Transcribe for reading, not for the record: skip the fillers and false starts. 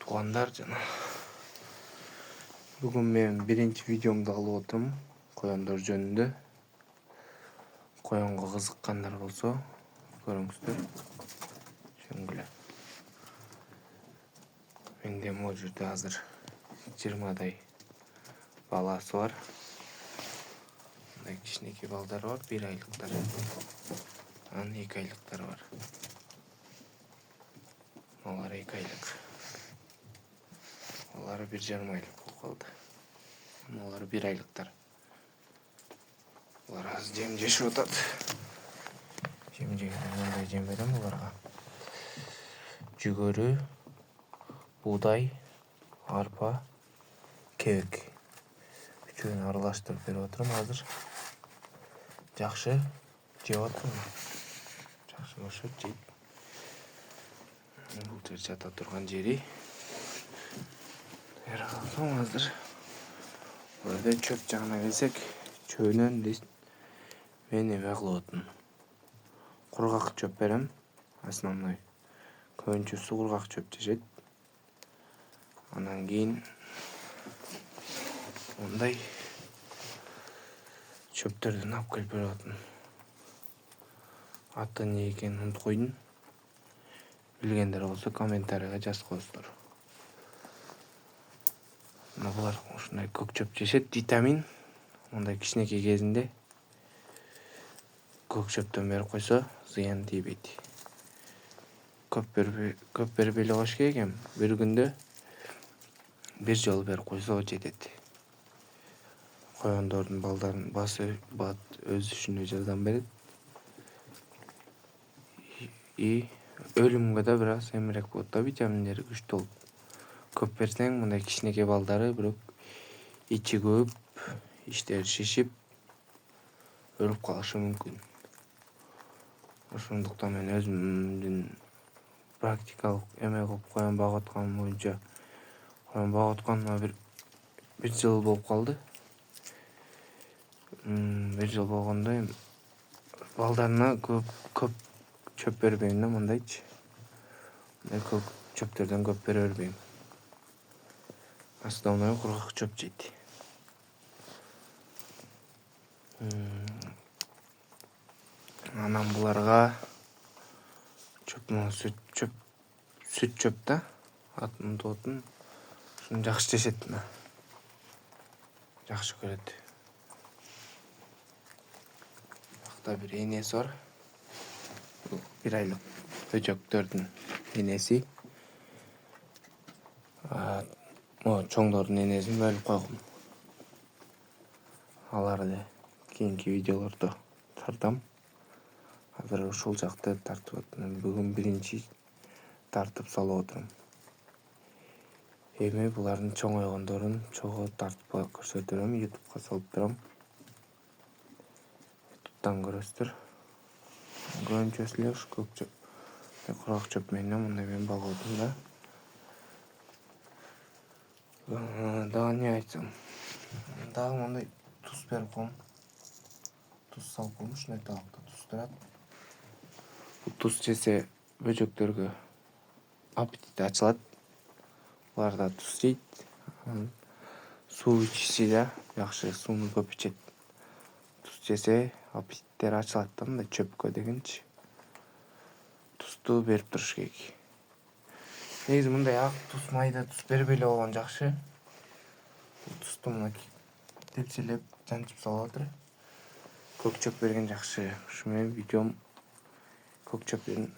Туугандар жана. Бүгүн мен биринчи видеомду алып отурум коёндар жөнүндө. Коёнго кызыккандар болсо көрүңүздөр. Шөнгүлө. Менде могу жерде азыр 20дай баласы бар. Мындай кичинекей балдар бар, 1 айлыктар. Анан 2 айлыктар бар. Алар 2 айлык. Алар 1,5 айлык болуп калды. Алар 1 айлыктар. Алар азыр жем жешип атат. Жем жегенде мындай жем берем буларга. Жүгөрү, буудай, арпа, кебек. Үчөөнү аралаштырып берип атырам азыр. Жакшы жеп атат. Жакшы башып жейт. Бул жер жата турган жери. Алсам азыр. Burada çöp жагына келсек, çöөнөн мен эме кылып атам. Кургак чөп берем. Основной. Көбүнчөсү кургак чөп жешет. Анан кийин мындай чөптөрдөн алып келип берип атам. Аты эмне экенин унутуп койдум. Билгендер болсо комментарийге жазып коесуздар. Булар ушундай көк чөп жешет, витамин. Мындай кичинекей кезинде көк чөптөн берип койсо зыян тийбейт. Көп бербей эле коюш керек эми. Bir күндө bir жолу берип койсо жетет. Коёндордун балдарын басы өсүшүнө жардам берет. И өлүмгө да бир аз эмирээк болот да, витаминдери күчтүү болот. Көп берсең мындай кичинекей балдары бирок ичи көп, иштери шишип өлүп калышы мүмкүн. Ошондуктан мен өзүмдүн практикалык эме кылып коён багып атканым боюнча коён багып атканыма бир жыл болуп калды. Bir жыл болгондо эми балдарына көп чөп бербейм да, мындайчы. Мындай көк чөптөрдөн көп бере бербейм. Основной кургак чөп жейт. Анан буларга сүт чөп да. Атын унутуп аттым. Ушуну жакшы жешет мына. Жакшы көрөт. Бакта бир энеси бар. 1 айлык бөчөктөрдүн энеси. Чоңдордун энесин бөлүп койгом. Аларды кийинки видеолордо тартам. Азыр ушул жакты тартып атам. Бүгүн биринчи тартып салып отурум. Эми булардын чоңойгондорун чогуу тартып көрсөтөрөм, YouTube'га салып турам. YouTube'дан көрөсүздөр. Көбүнчөсү эле ушу көк чөп, кургак чөп менен мындай мен багып атам да. Дагы эмне айтсам? Дагы мындай туз берип коем. Туз салып коем, ушундай табакта туз турат. Бул туз жесе бөчөктөргө аппетит ачылат. Булар да туз жейт. Суу ичиши да жакшы, сууну көп ичет. Туз жесе аппетиттери ачылат да, мындай чөпкө дегенчи. Тузду берип туруш керек. Негизи мындай ак туз, майда туз бербей эле койгон жакшы. Тузду мына тепселеп, жанчып салып атыр. Көк чөп берген жакшы. Ушу менен видеом көк чөптүн